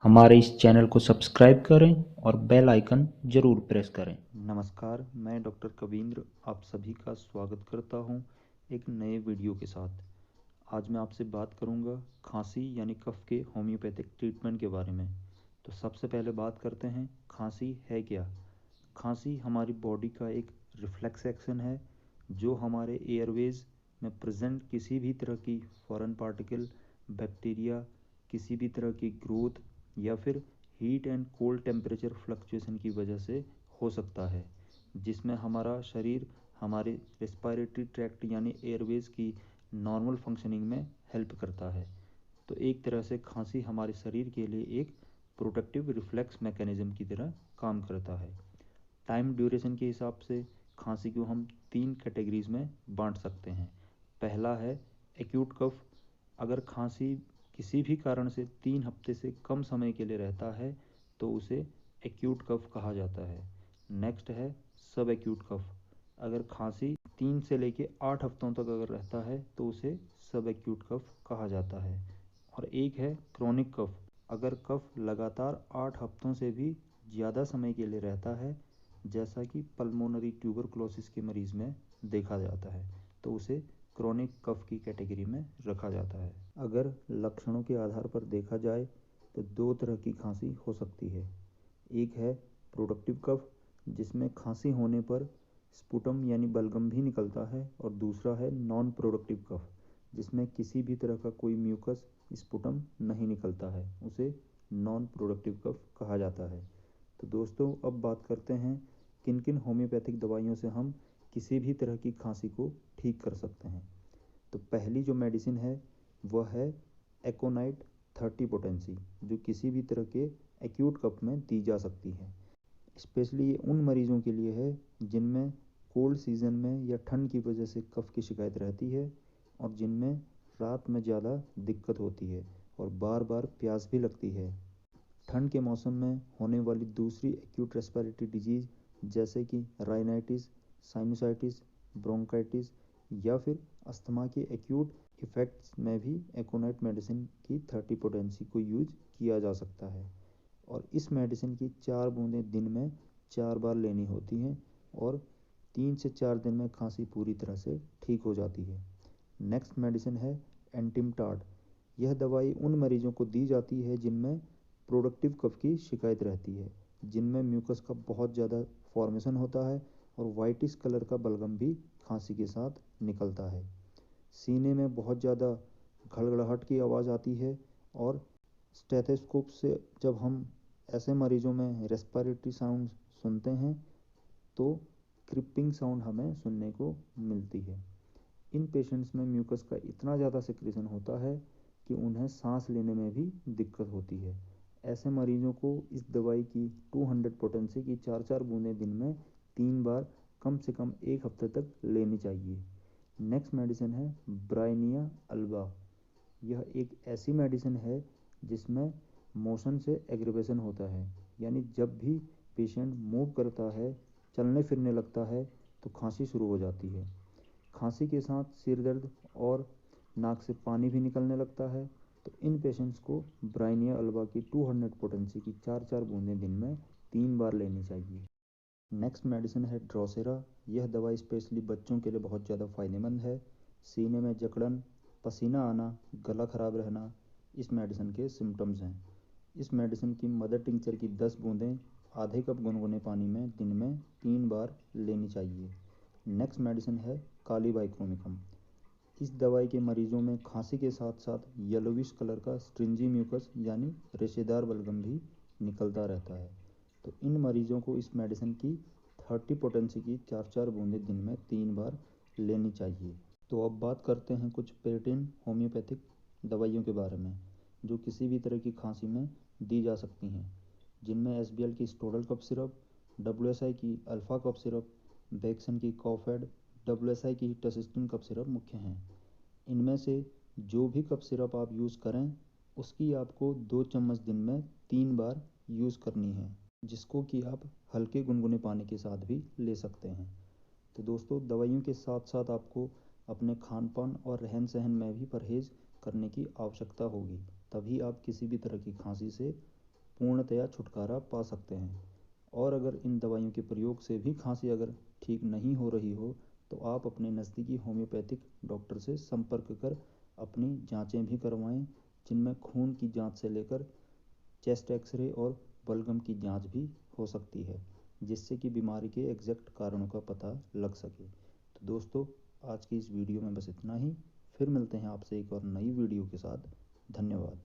हमारे इस चैनल को सब्सक्राइब करें और बेल आइकन ज़रूर प्रेस करें। नमस्कार, मैं डॉक्टर कवींद्र आप सभी का स्वागत करता हूं एक नए वीडियो के साथ। आज मैं आपसे बात करूंगा खांसी यानी कफ के होम्योपैथिक ट्रीटमेंट के बारे में। तो सबसे पहले बात करते हैं खांसी है क्या। खांसी हमारी बॉडी का एक रिफ्लेक्स एक्शन है जो हमारे एयरवेज में प्रेजेंट किसी भी तरह की फॉरेन पार्टिकल, बैक्टीरिया, किसी भी तरह की ग्रोथ या फिर heat and cold temperature fluctuation की वजह से हो सकता है, जिसमें हमारा शरीर हमारे रेस्पिरेटरी ट्रैक्ट यानी एयरवेज की नॉर्मल फंक्शनिंग में हेल्प करता है। तो एक तरह से खांसी हमारे शरीर के लिए एक प्रोटेक्टिव रिफ्लेक्स मैकेनिज्म की तरह काम करता है। टाइम ड्यूरेशन के हिसाब से खांसी को हम 3 कैटेगरीज में बांट सकते हैं। पहला है एक्यूट कफ। अगर खांसी किसी भी कारण से 3 हफ्ते से कम समय के लिए रहता है तो उसे एक्यूट कफ कहा जाता है। नेक्स्ट है सब एक्यूट कफ। अगर खांसी 3 से लेके 8 हफ्तों तक अगर रहता है तो उसे सब एक्यूट कफ कहा जाता है। और एक है क्रोनिक कफ। अगर कफ लगातार 8 हफ्तों से भी ज़्यादा समय के लिए रहता है, जैसा कि पल्मोनरी ट्यूबरकुलोसिस के मरीज़ में देखा जाता है, तो उसे क्रोनिक कफ की कैटेगरी में रखा जाता है। अगर लक्षणों के आधार पर देखा जाए तो 2 तरह की खांसी हो सकती है। एक है प्रोडक्टिव कफ, जिसमें खांसी होने पर स्पुटम यानी बलगम भी निकलता है, और दूसरा है नॉन प्रोडक्टिव कफ, जिसमें किसी भी तरह का कोई म्यूकस स्पुटम नहीं निकलता है, उसे नॉन प्रोडक्टिव कफ कहा जाता है। तो दोस्तों, अब बात करते हैं किन किन होम्योपैथिक दवाइयों से हम किसी भी तरह की खांसी को ठीक कर सकते हैं। तो पहली जो मेडिसिन है वह है एकोनाइट 30 पोटेंसी, जो किसी भी तरह के एक्यूट कफ में दी जा सकती है। स्पेशली ये उन मरीज़ों के लिए है जिनमें कोल्ड सीज़न में या ठंड की वजह से कफ़ की शिकायत रहती है, और जिनमें रात में ज़्यादा दिक्कत होती है और बार बार प्यास भी लगती है। ठंड के मौसम में होने वाली दूसरी एक्यूट रेस्पिरेटरी डिजीज़ जैसे कि राइनाइटिस, साइनोसाइटिस, ब्रोंकाइटिस या फिर अस्थमा के एक्यूट इफ़ेक्ट्स में भी एकोनाइट मेडिसिन की 30 पोटेंसी को यूज किया जा सकता है। और इस मेडिसिन की 4 बूंदें दिन में 4 बार लेनी होती हैं, और 3 से 4 दिन में खांसी पूरी तरह से ठीक हो जाती है। नेक्स्ट मेडिसिन है एंटिमटाड। यह दवाई उन मरीजों को दी जाती है जिनमें प्रोडक्टिव कफ की शिकायत रहती है, जिनमें म्यूकस का बहुत ज़्यादा फॉर्मेशन होता है और वाइटिश कलर का बलगम भी खांसी के साथ निकलता है। सीने में बहुत ज़्यादा घड़घड़ाहट की आवाज़ आती है, और स्टेथोस्कोप से जब हम ऐसे मरीजों में रेस्पिरेटरी साउंड सुनते हैं तो क्रिपिंग साउंड हमें सुनने को मिलती है। इन पेशेंट्स में म्यूकस का इतना ज़्यादा सिक्रीशन होता है कि उन्हें सांस लेने में भी दिक्कत होती है। ऐसे मरीजों को इस दवाई की 200 पोटेंसी की 4-4 बूंदें दिन में 3 बार कम से कम 1 हफ्ते तक लेनी चाहिए। नेक्स्ट मेडिसिन है ब्राइनिया अल्बा। यह एक ऐसी मेडिसिन है जिसमें मोशन से एग्रीवेशन होता है, यानी जब भी पेशेंट मूव करता है, चलने फिरने लगता है, तो खांसी शुरू हो जाती है। खांसी के साथ सिर दर्द और नाक से पानी भी निकलने लगता है। तो इन पेशेंट्स को ब्राइनिया अल्बा की 200 पोटेंसी की 4-4 बूंदें दिन में 3 बार लेनी चाहिए। नेक्स्ट मेडिसिन है ड्रोसेरा। यह दवाई स्पेशली बच्चों के लिए बहुत ज़्यादा फ़ायदेमंद है। सीने में जकड़न, पसीना आना, गला ख़राब रहना इस मेडिसिन के सिम्टम्स हैं। इस मेडिसिन की मदर टिंचर की 10 बूंदें आधे कप गुनगुने पानी में दिन में 3 बार लेनी चाहिए। नेक्स्ट मेडिसिन है काली बाइक्रोमिकम। इस दवाई के मरीजों में खांसी के साथ साथ येलोविश कलर का स्ट्रिंजी म्यूकस यानी रेशेदार बलगम भी निकलता रहता है। तो इन मरीजों को इस मेडिसिन की 30 पोटेंसी की 4-4 बूंदें दिन में 3 बार लेनी चाहिए। तो अब बात करते हैं कुछ पेटेंट होम्योपैथिक दवाइयों के बारे में जो किसी भी तरह की खांसी में दी जा सकती हैं, जिनमें एसबीएल की स्टोडल कफ सिरप, डब्ल्यूएसआई की अल्फ़ा कफ सिरप, बेक्सन की कॉफेड, डब्ल्यूएसआई की टसिस्टिन कफ सिरप मुख्य हैं। इनमें से जो भी कफ सिरप आप यूज़ करें उसकी आपको 2 चम्मच दिन में 3 बार यूज़ करनी है, जिसको कि आप हल्के गुनगुने पानी के साथ भी ले सकते हैं। तो दोस्तों, दवाइयों के साथ साथ आपको अपने खान पान और रहन सहन में भी परहेज़ करने की आवश्यकता होगी, तभी आप किसी भी तरह की खांसी से पूर्णतया छुटकारा पा सकते हैं। और अगर इन दवाइयों के प्रयोग से भी खांसी अगर ठीक नहीं हो रही हो तो आप अपने नज़दीकी होम्योपैथिक डॉक्टर से संपर्क कर अपनी जांचें भी करवाएं, जिनमें खून की जांच से लेकर चेस्ट एक्सरे और बलगम की जांच भी हो सकती है, जिससे कि बीमारी के एग्जैक्ट कारणों का पता लग सके। तो दोस्तों, आज की इस वीडियो में बस इतना ही। फिर मिलते हैं आपसे एक और नई वीडियो के साथ। धन्यवाद।